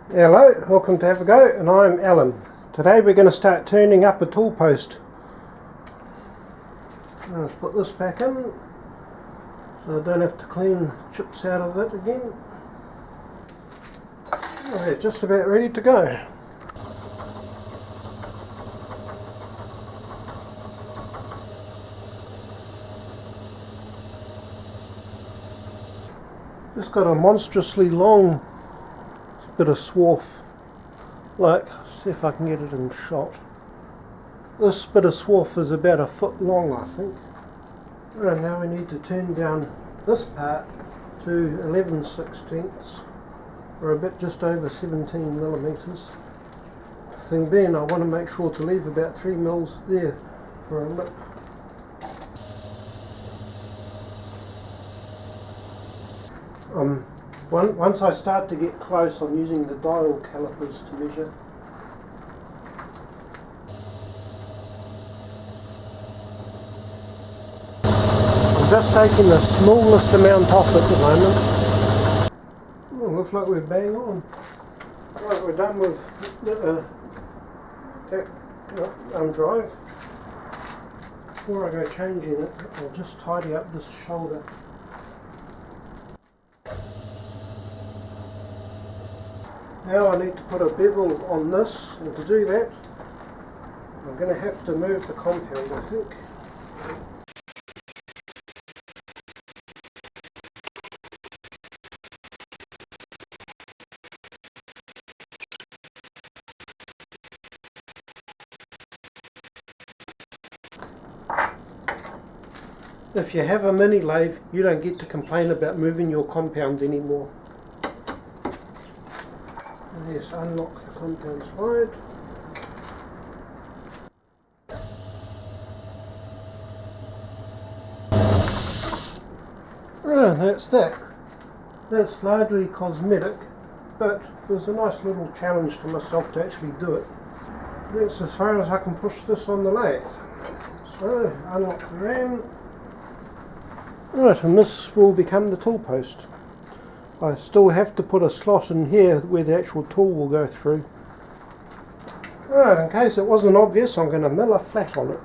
Hello, welcome to Have a Go, and I'm Alan. Today we're going to start turning up a tool post. Let's put this back in so I don't have to clean chips out of it again. Alright, just about ready to go. Just got a monstrously long bit of swarf, see if I can get it in shot. This bit of swarf is about a foot long, I think. And now we need to turn down this part to 11/16, or a bit just over 17 millimeters. Thing being, I want to make sure to leave about 3 mils there for a lip. Once I start to get close, I'm using the dial calipers to measure. I'm just taking the smallest amount off at the moment. Oh, looks like we're bang on. Right, we're done with that drive. Before I go changing it, I'll just tidy up this shoulder. Now I need to put a bevel on this, and to do that I'm going to have to move the compound, I think. If you have a mini lathe, you don't get to complain about moving your compound anymore. Yes, unlock the compound slide. And that's that. That's largely cosmetic, but there's a nice little challenge to myself to actually do it. That's as far as I can push this on the lathe. So, unlock the ram. Right, and this will become the tool post. I still have to put a slot in here where the actual tool will go through. Right, in case it wasn't obvious, I'm going to mill a flat on it.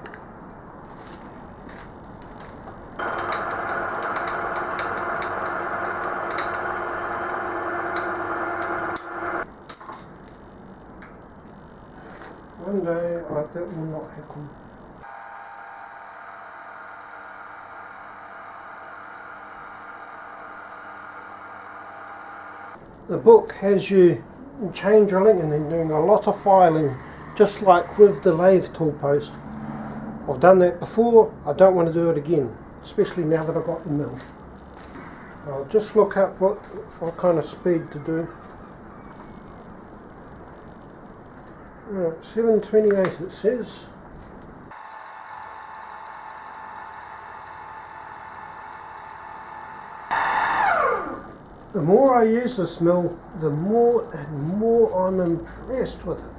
One day that will not happen. The book has you chain drilling and then doing a lot of filing, just like with the lathe tool post. I've done that before, I don't want to do it again, especially now that I've got the mill. I'll just look up what kind of speed to do. 7:28 it says. The more I use this mill, the more and more I'm impressed with it.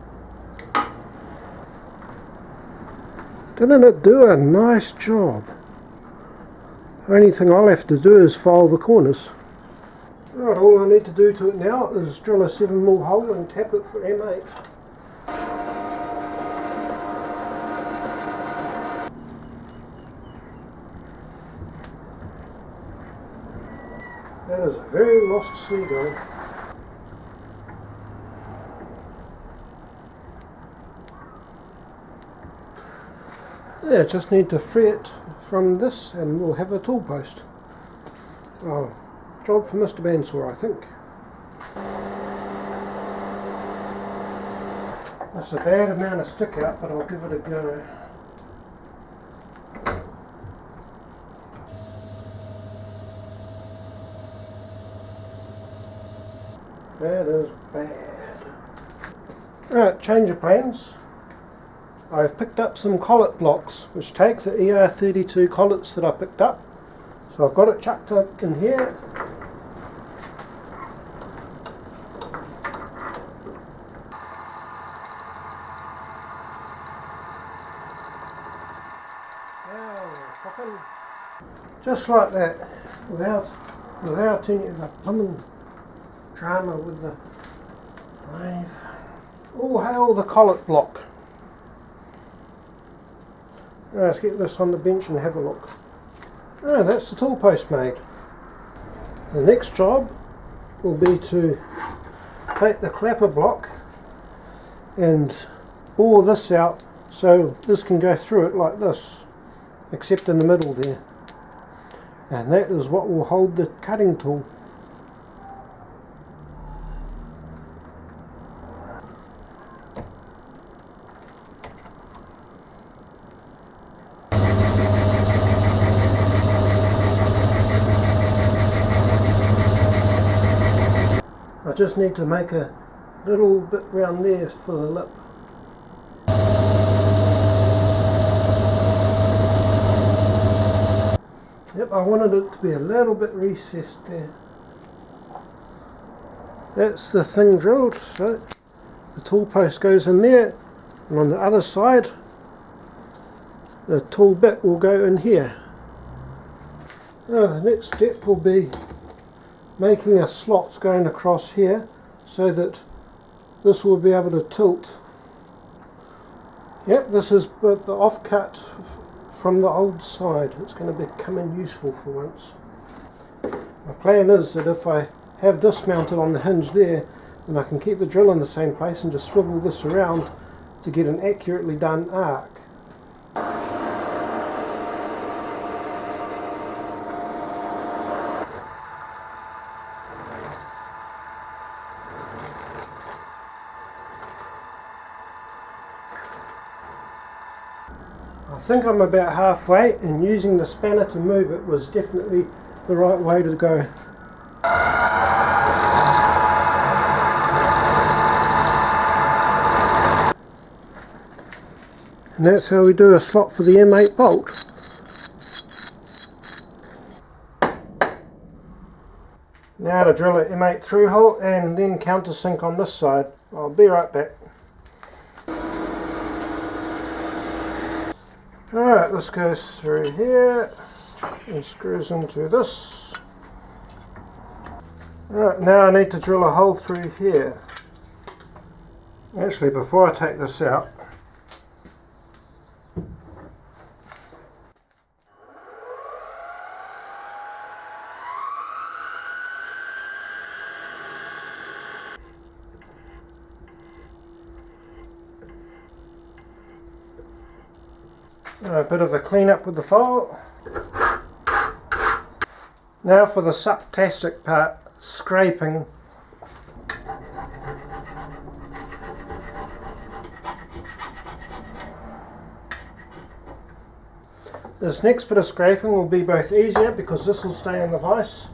Didn't it do a nice job? The only thing I'll have to do is file the corners. Right, all I need to do to it now is drill a 7mm hole and tap it for M8. That is a very lost seagull. Yeah, just need to free it from this and we'll have a tool post. Oh, job for Mr. Bandsaw, I think. That's a bad amount of stick out, but I'll give it a go. That is bad. Right, change of plans. I've picked up some collet blocks, which take the ER32 collets that I picked up. So I've got it chucked up in here. Just like that, without any of the plumbing drama with the lathe. Oh, hail the collet block. Let's get this on the bench and have a look. Oh, that's the tool post made. The next job will be to take the clapper block and bore this out so this can go through it like this, except in the middle there. And that is what will hold the cutting tool. I just need to make a little bit round there for the lip. Yep, I wanted it to be a little bit recessed there. That's the thing drilled, so the tool post goes in there, and on the other side the tool bit will go in here. Now the next step will be making a slot going across here so that this will be able to tilt. Yep, this is the offcut from the old side. It's going to become useful for once. My plan is that if I have this mounted on the hinge there, then I can keep the drill in the same place and just swivel this around to get an accurately done arc. I think I'm about halfway, and using the spanner to move it was definitely the right way to go. And that's how we do a slot for the M8 bolt. Now to drill an M8 through hole and then countersink on this side. I'll be right back. Alright, this goes through here and screws into this. Alright, now I need to drill a hole through here. Actually, before I take this out, a bit of a clean up with the file. Now for the sucktastic part, scraping. This next bit of scraping will be both easier because this will stay in the vise,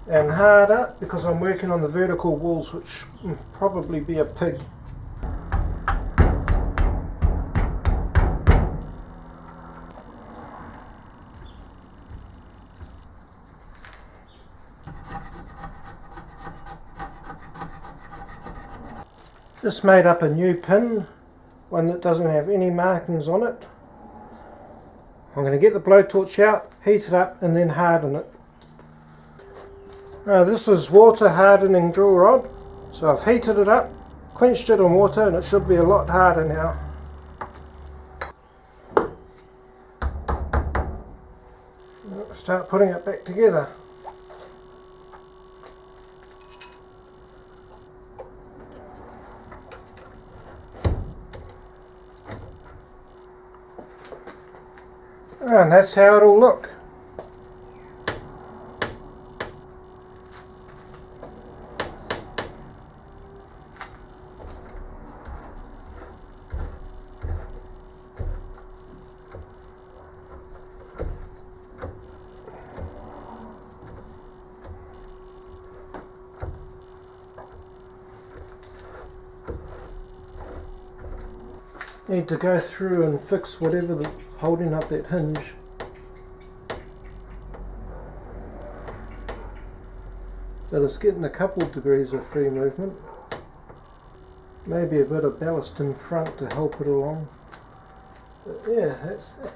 and harder because I'm working on the vertical walls, which will probably be a pig. Just made up a new pin, one that doesn't have any markings on it. I'm going to get the blowtorch out, heat it up and then harden it. This is water hardening drill rod, so I've heated it up, quenched it in water, and it should be a lot harder now. Start putting it back together. And that's how it'll look. Need to go through and fix whatever's holding up that hinge. But it's getting a couple of degrees of free movement. Maybe a bit of ballast in front to help it along. But yeah, that's that.